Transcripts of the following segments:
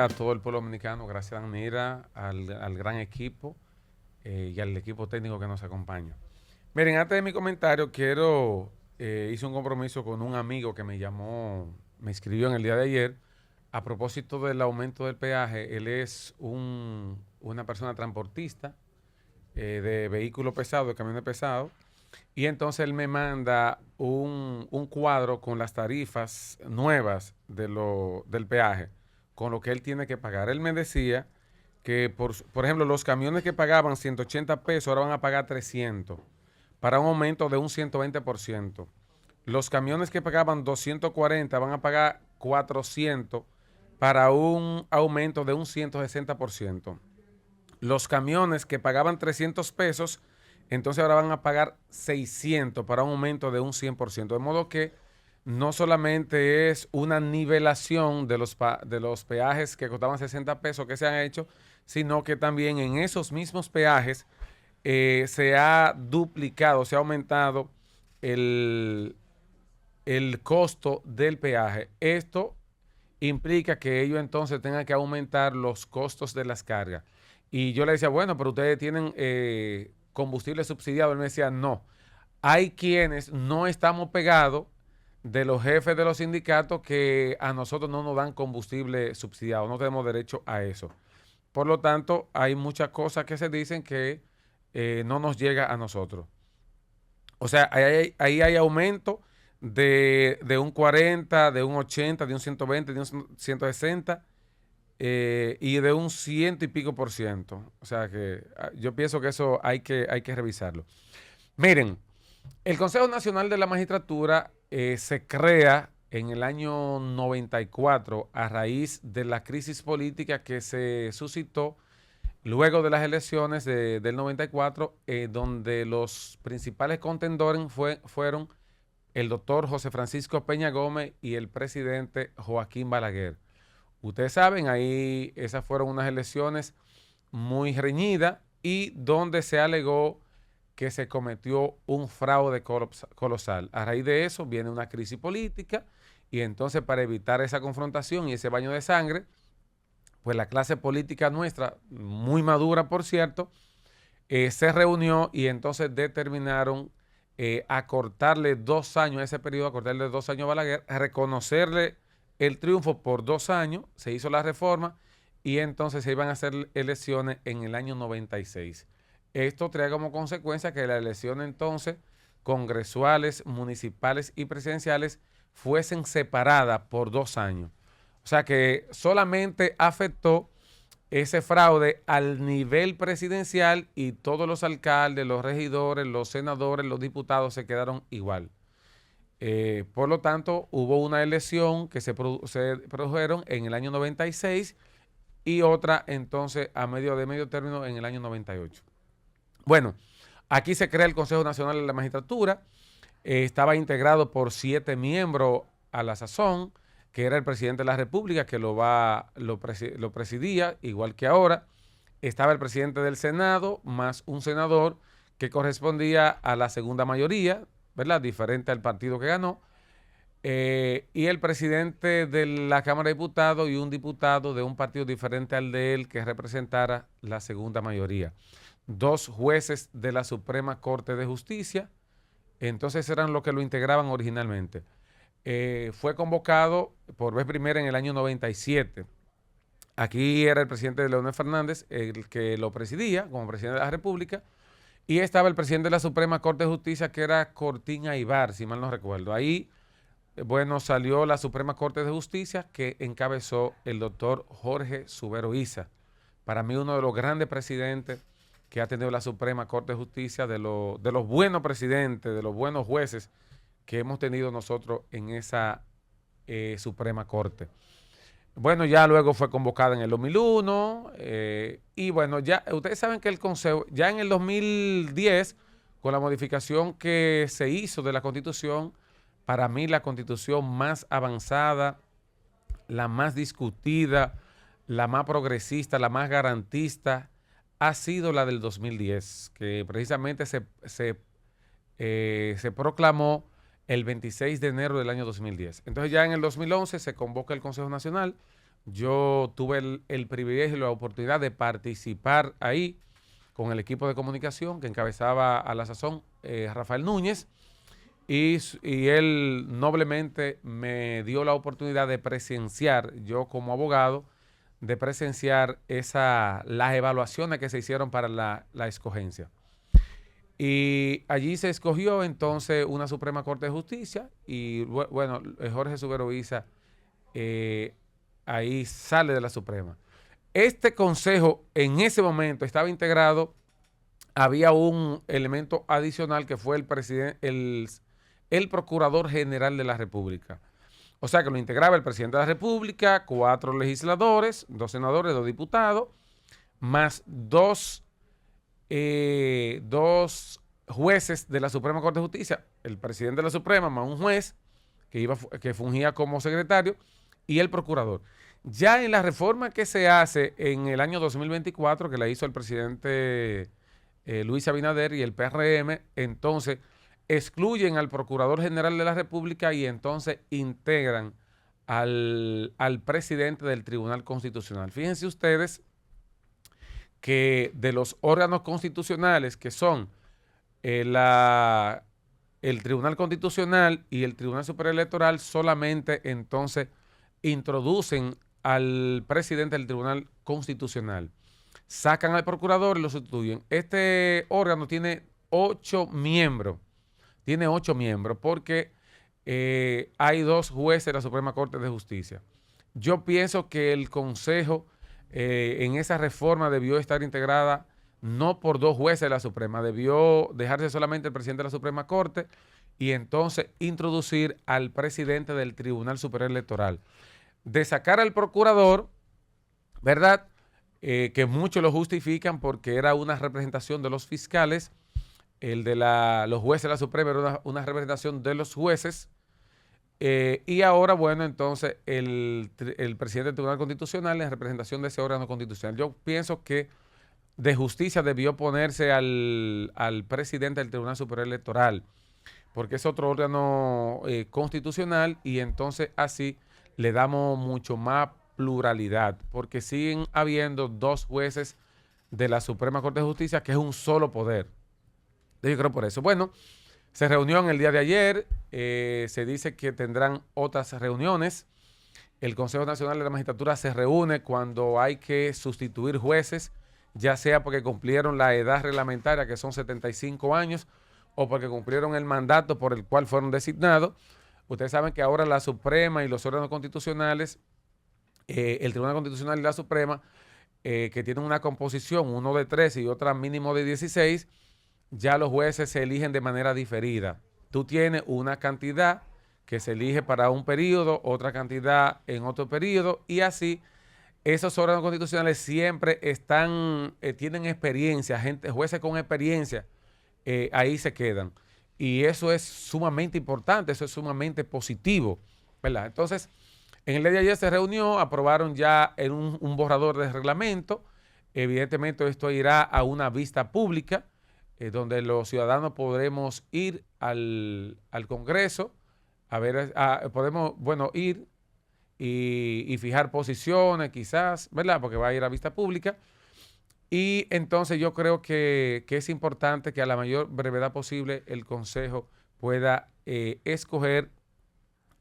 a todo el pueblo dominicano, gracias a Danira, al gran equipo y al equipo técnico que nos acompaña. Miren, antes de mi comentario, hice un compromiso con un amigo que me llamó, me escribió en el día de ayer, a propósito del aumento del peaje. Él es una persona transportista de vehículos pesados, de camiones pesados, y entonces él me manda un cuadro con las tarifas nuevas del peaje, con lo que él tiene que pagar. Él me decía que, por ejemplo, los camiones que pagaban 180 pesos ahora van a pagar 300 para un aumento de un 120%. Los camiones que pagaban 240 van a pagar 400 para un aumento de un 160%. Los camiones que pagaban 300 pesos, entonces ahora van a pagar 600 para un aumento de un 100%. De modo que no solamente es una nivelación de los peajes que costaban 60 pesos que se han hecho, sino que también en esos mismos peajes se ha duplicado, se ha aumentado el, el costo del peaje. Esto implica que ellos entonces tengan que aumentar los costos de las cargas. Y yo le decía, bueno, pero ustedes tienen combustible subsidiado. Él me decía, no. Hay quienes no estamos pegados de los jefes de los sindicatos que a nosotros no nos dan combustible subsidiado. No tenemos derecho a eso. Por lo tanto, hay muchas cosas que se dicen que no nos llega a nosotros. O sea, ahí hay aumento de un 40, de un 80, de un 120, de un 160 y de un ciento y pico por ciento. O sea que yo pienso que eso hay que revisarlo. Miren, el Consejo Nacional de la Magistratura se crea en el año 94 a raíz de la crisis política que se suscitó luego de las elecciones del 94, donde los principales contendores fueron el doctor José Francisco Peña Gómez y el presidente Joaquín Balaguer. Ustedes saben, ahí esas fueron unas elecciones muy reñidas y donde se alegó que se cometió un fraude colosal. A raíz de eso viene una crisis política y entonces para evitar esa confrontación y ese baño de sangre, pues la clase política nuestra, muy madura por cierto, se reunió y entonces determinaron acortarle 2 años a ese periodo, acortarle 2 años a Balaguer, reconocerle el triunfo por 2 años, se hizo la reforma y entonces se iban a hacer elecciones en el año 96. Esto trae como consecuencia que las elecciones entonces congresuales, municipales y presidenciales fuesen separadas por 2 años. O sea que solamente afectó ese fraude al nivel presidencial y todos los alcaldes, los regidores, los senadores, los diputados se quedaron igual. Por lo tanto, hubo una elección que se produjeron en el año 96 y otra entonces a medio término en el año 98. Bueno, aquí se crea el Consejo Nacional de la Magistratura. Estaba integrado por 7 miembros a la sazón, que era el presidente de la República, que lo presidía, igual que ahora. Estaba el presidente del Senado, más un senador que correspondía a la segunda mayoría, ¿verdad? Diferente al partido que ganó. Y el presidente de la Cámara de Diputados y un diputado de un partido diferente al de él que representara la segunda mayoría. 2 jueces de la Suprema Corte de Justicia, entonces eran los que lo integraban originalmente. Fue convocado por vez primera en el año 97. Aquí era el presidente Leonel Fernández el que lo presidía como presidente de la República y estaba el presidente de la Suprema Corte de Justicia que era Cortín Aybar, si mal no recuerdo. Ahí, bueno, salió la Suprema Corte de Justicia que encabezó el doctor Jorge Subero Isa. Para mí uno de los grandes presidentes que ha tenido la Suprema Corte de Justicia, de los buenos presidentes, de los buenos jueces que hemos tenido nosotros en esa Suprema Corte. Bueno, ya luego fue convocada en el 2001 y bueno, ya ustedes saben que el Consejo, ya en el 2010, con la modificación que se hizo de la Constitución, para mí la Constitución más avanzada, la más discutida, la más progresista, la más garantista, ha sido la del 2010, que precisamente se proclamó el 26 de enero del año 2010. Entonces ya en el 2011 se convoca el Consejo Nacional, Yo tuve el privilegio y la oportunidad de participar ahí con el equipo de comunicación que encabezaba a la sazón Rafael Núñez y él noblemente me dio la oportunidad de presenciar, yo como abogado, de presenciar las evaluaciones que se hicieron para la escogencia. Y allí se escogió entonces una Suprema Corte de Justicia y bueno, Jorge Subero Isa eh, ahí sale de la Suprema. Este consejo en ese momento estaba integrado, había un elemento adicional que fue el presidente, el Procurador General de la República. O sea que lo integraba el presidente de la República, 4 legisladores, 2 senadores, 2 diputados, más dos jueces de la Suprema Corte de Justicia, el presidente de la Suprema más un juez que fungía como secretario y el procurador. Ya en la reforma que se hace en el año 2024, que la hizo el presidente Luis Abinader y el PRM, entonces excluyen al Procurador General de la República y entonces integran al presidente del Tribunal Constitucional. Fíjense ustedes que de los órganos constitucionales que son el Tribunal Constitucional y el Tribunal Superior Electoral, solamente entonces introducen al presidente del Tribunal Constitucional. Sacan al procurador y lo sustituyen. Este órgano tiene 8 miembros. Tiene 8 miembros porque hay 2 jueces de la Suprema Corte de Justicia. Yo pienso que el Consejo en esa reforma debió estar integrada no por 2 jueces de la Suprema, debió dejarse solamente el presidente de la Suprema Corte y entonces introducir al presidente del Tribunal Superior Electoral. De sacar al procurador, ¿verdad? Que muchos lo justifican porque era una representación de los fiscales, el de los jueces de la Suprema era una representación de los jueces, y ahora, bueno, entonces el presidente del Tribunal Constitucional es representación de ese órgano constitucional. Yo pienso que de justicia debió ponerse al presidente del Tribunal Superior Electoral, porque es otro órgano constitucional y entonces así le damos mucho más pluralidad, porque siguen habiendo 2 jueces de la Suprema Corte de Justicia, que es un solo poder. Yo creo por eso. Bueno, se reunió en el día de ayer, se dice que tendrán otras reuniones. El Consejo Nacional de la Magistratura se reúne cuando hay que sustituir jueces, ya sea porque cumplieron la edad reglamentaria, que son 75 años, o porque cumplieron el mandato por el cual fueron designados. Ustedes saben que ahora la Suprema y los órganos constitucionales, el Tribunal Constitucional y la Suprema, que tienen una composición, uno de 13 y otra mínimo de 16, ya los jueces se eligen de manera diferida. Tú tienes una cantidad que se elige para un periodo, otra cantidad en otro periodo, y así esos órganos constitucionales siempre tienen experiencia, jueces con experiencia, ahí se quedan. Y eso es sumamente importante, eso es sumamente positivo, ¿verdad? Entonces, en el día de ayer se reunió, aprobaron ya en un borrador de reglamento. Evidentemente esto irá a una vista pública, donde los ciudadanos podremos ir al Congreso, podemos, bueno, ir y fijar posiciones quizás, ¿verdad? Porque va a ir a vista pública. Y entonces yo creo que es importante que a la mayor brevedad posible el Consejo pueda escoger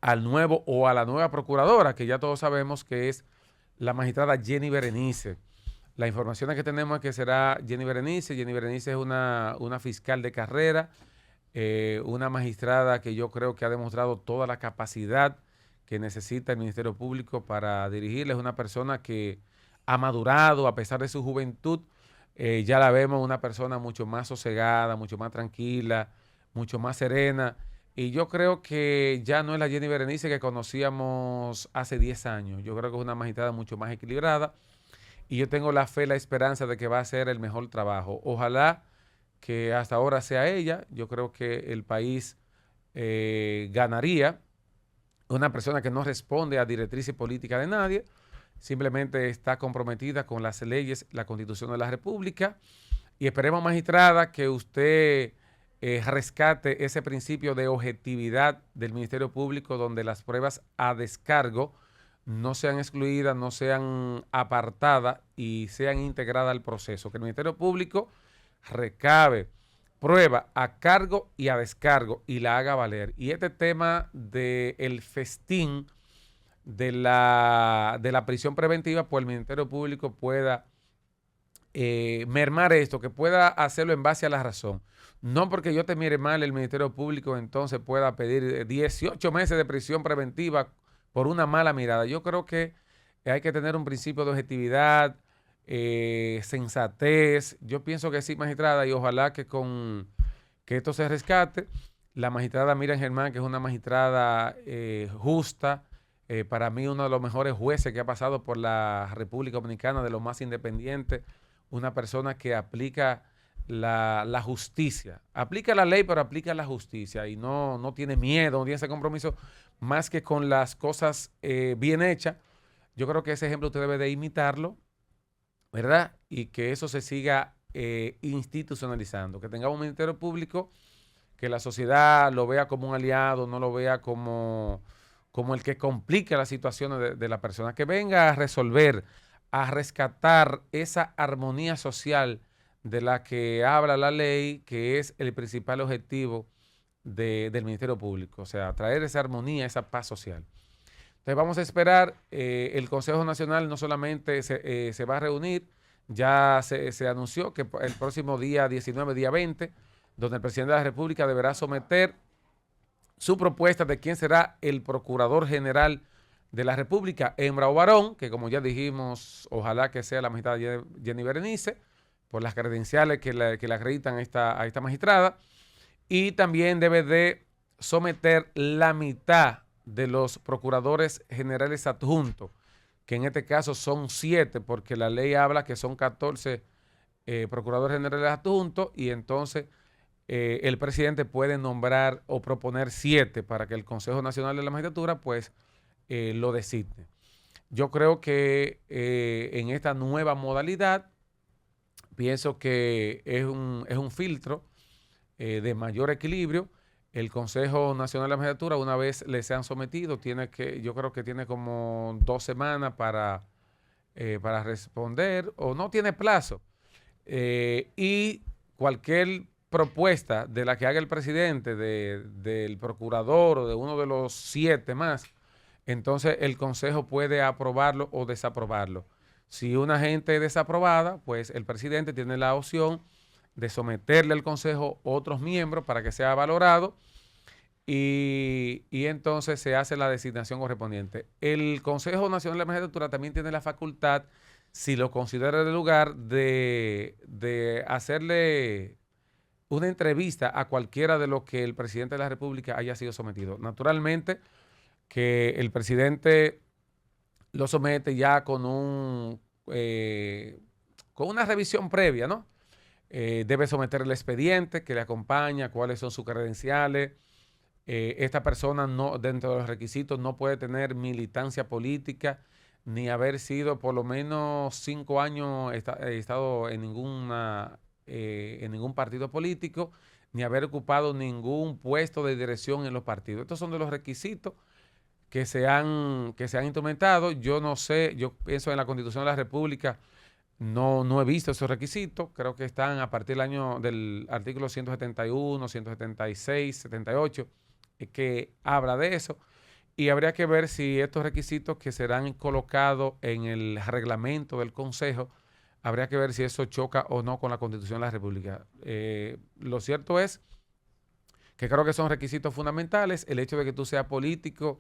al nuevo o a la nueva procuradora, que ya todos sabemos que es la magistrada Jenny Berenice. La información que tenemos es que será Jenny Berenice. Jenny Berenice es una fiscal de carrera, una magistrada que yo creo que ha demostrado toda la capacidad que necesita el Ministerio Público para dirigirle. Es una persona que ha madurado a pesar de su juventud. Ya la vemos una persona mucho más sosegada, mucho más tranquila, mucho más serena. Y yo creo que ya no es la Jenny Berenice que conocíamos hace 10 años. Yo creo que es una magistrada mucho más equilibrada y yo tengo la fe, la esperanza de que va a hacer el mejor trabajo. Ojalá que hasta ahora sea ella. Yo creo que el país ganaría una persona que no responde a directrices políticas de nadie, simplemente está comprometida con las leyes, la Constitución de la República. Y esperemos, magistrada, que usted rescate ese principio de objetividad del Ministerio Público, donde las pruebas a descargo no sean excluidas, no sean apartadas y sean integradas al proceso. Que el Ministerio Público recabe prueba a cargo y a descargo y la haga valer. Y este tema del festín de la prisión preventiva, pues el Ministerio Público pueda mermar esto, que pueda hacerlo en base a la razón. No porque yo te mire mal, el Ministerio Público entonces pueda pedir 18 meses de prisión preventiva por una mala mirada. Yo creo que hay que tener un principio de objetividad, sensatez. Yo pienso que sí, magistrada, y ojalá que esto se rescate. La magistrada Miriam Germán, que es una magistrada justa, para mí uno de los mejores jueces que ha pasado por la República Dominicana, de los más independientes, una persona que aplica la justicia. Aplica la ley, pero aplica la justicia y no tiene miedo, no tiene ese compromiso más que con las cosas bien hechas. Yo creo que ese ejemplo usted debe de imitarlo, ¿verdad? Y que eso se siga institucionalizando, que tengamos un ministerio público que la sociedad lo vea como un aliado, no lo vea como el que complica las situaciones de la persona, que venga a resolver, a rescatar esa armonía social de la que habla la ley, que es el principal objetivo del Ministerio Público, o sea, traer esa armonía, esa paz social. Entonces vamos a esperar, el Consejo Nacional no solamente se va a reunir, ya se anunció que el próximo día 19, día 20, donde el presidente de la República deberá someter su propuesta de quién será el Procurador General de la República, hembra o varón, que como ya dijimos, ojalá que sea la magistrada Jenny Berenice, por las credenciales que le acreditan a esta magistrada, y también debe de someter la mitad de los procuradores generales adjuntos, que en este caso son 7, porque la ley habla que son 14 procuradores generales adjuntos, y entonces el presidente puede nombrar o proponer 7 para que el Consejo Nacional de la Magistratura pues lo designe. Yo creo que en esta nueva modalidad pienso que es un filtro de mayor equilibrio. El Consejo Nacional de la Magistratura, una vez le sean sometido, yo creo que tiene como 2 semanas para responder, o no tiene plazo. Y cualquier propuesta de la que haga el presidente, del procurador o de uno de los 7 más, entonces el Consejo puede aprobarlo o desaprobarlo. Si una gente es desaprobada, pues el presidente tiene la opción de someterle al Consejo otros miembros para que sea valorado y entonces se hace la designación correspondiente. El Consejo Nacional de la Magistratura también tiene la facultad, si lo considera el lugar, de hacerle una entrevista a cualquiera de los que el presidente de la República haya sido sometido. Naturalmente que el presidente lo somete ya con una revisión previa, ¿no? Debe someter el expediente que le acompaña, cuáles son sus credenciales. Esta persona no, dentro de los requisitos, no puede tener militancia política ni haber sido por lo menos 5 años estado en ningún partido político, ni haber ocupado ningún puesto de dirección en los partidos. Estos son de los requisitos que se han instrumentado. Yo no sé, yo pienso en la Constitución de la República, no he visto esos requisitos, creo que están a partir del artículo 171, 176, 78, que habla de eso, y habría que ver si estos requisitos que serán colocados en el reglamento del Consejo, habría que ver si eso choca o no con la Constitución de la República. Lo cierto es que creo que son requisitos fundamentales. El hecho de que tú seas político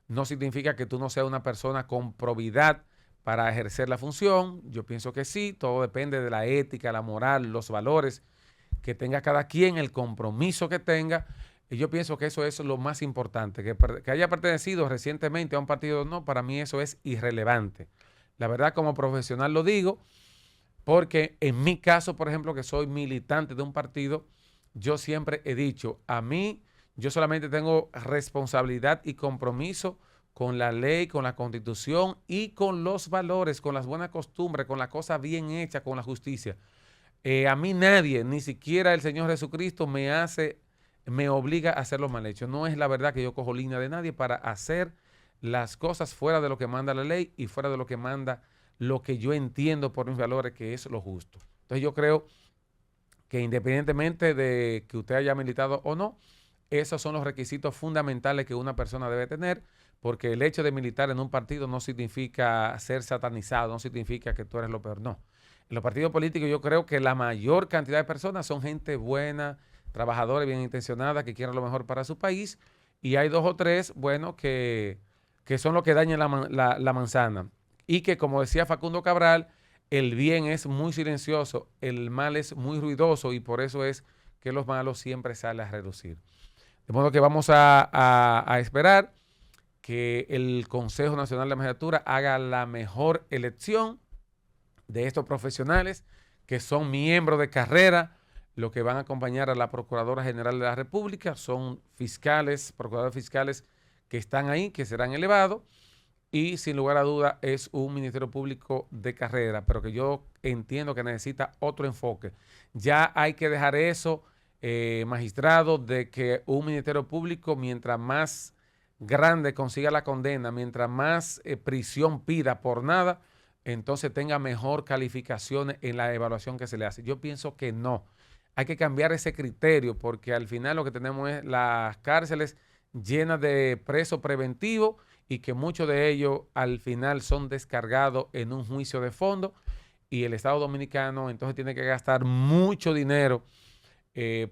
no significa que tú no seas una persona con probidad para ejercer la función. Yo pienso que sí, todo depende de la ética, la moral, los valores que tenga cada quien, el compromiso que tenga. Y yo pienso que eso es lo más importante. Que haya pertenecido recientemente a un partido o no, para mí eso es irrelevante. La verdad, como profesional lo digo, porque en mi caso, por ejemplo, que soy militante de un partido, yo siempre he dicho, a mí, yo solamente tengo responsabilidad y compromiso con la ley, con la Constitución y con los valores, con las buenas costumbres, con la cosa bien hecha, con la justicia. A mí nadie, ni siquiera el Señor Jesucristo, me obliga a hacer lo mal hecho. No es la verdad que yo cojo línea de nadie para hacer las cosas fuera de lo que manda la ley y fuera de lo que manda lo que yo entiendo por mis valores, que es lo justo. Entonces yo creo que independientemente de que usted haya militado o no, esos son los requisitos fundamentales que una persona debe tener, porque el hecho de militar en un partido no significa ser satanizado, no significa que tú eres lo peor, no. En los partidos políticos yo creo que la mayor cantidad de personas son gente buena, trabajadora, bien intencionada, que quieren lo mejor para su país, y hay 2 o 3, bueno, que son los que dañan la manzana. Y que, como decía Facundo Cabral, el bien es muy silencioso, el mal es muy ruidoso, y por eso es que los malos siempre salen a relucir. De modo que vamos a esperar que el Consejo Nacional de Magistratura haga la mejor elección de estos profesionales que son miembros de carrera, los que van a acompañar a la Procuradora General de la República, son fiscales, procuradores fiscales que están ahí, que serán elevados, y sin lugar a duda es un Ministerio Público de carrera, pero que yo entiendo que necesita otro enfoque. Ya hay que dejar eso, magistrado, de que un Ministerio Público, mientras más grande consiga la condena, mientras más prisión pida por nada, entonces tenga mejor calificaciones en la evaluación que se le hace. Yo pienso que no. Hay que cambiar ese criterio, porque al final lo que tenemos es las cárceles llenas de presos preventivos y que muchos de ellos al final son descargados en un juicio de fondo, y el Estado Dominicano entonces tiene que gastar mucho dinero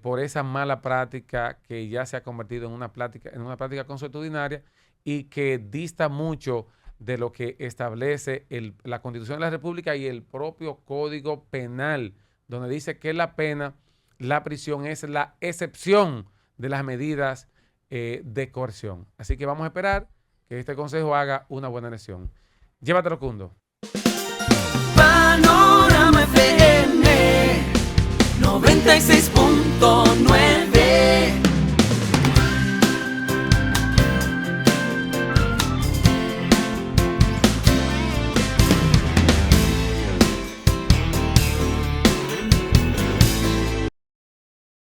por esa mala práctica que ya se ha convertido en una práctica consuetudinaria y que dista mucho de lo que establece la Constitución de la República y el propio Código Penal, donde dice que la prisión es la excepción de las medidas de coerción. Así que vamos a esperar que este consejo haga una buena elección. Llévatelo, Cundo. Panorama FM 96.1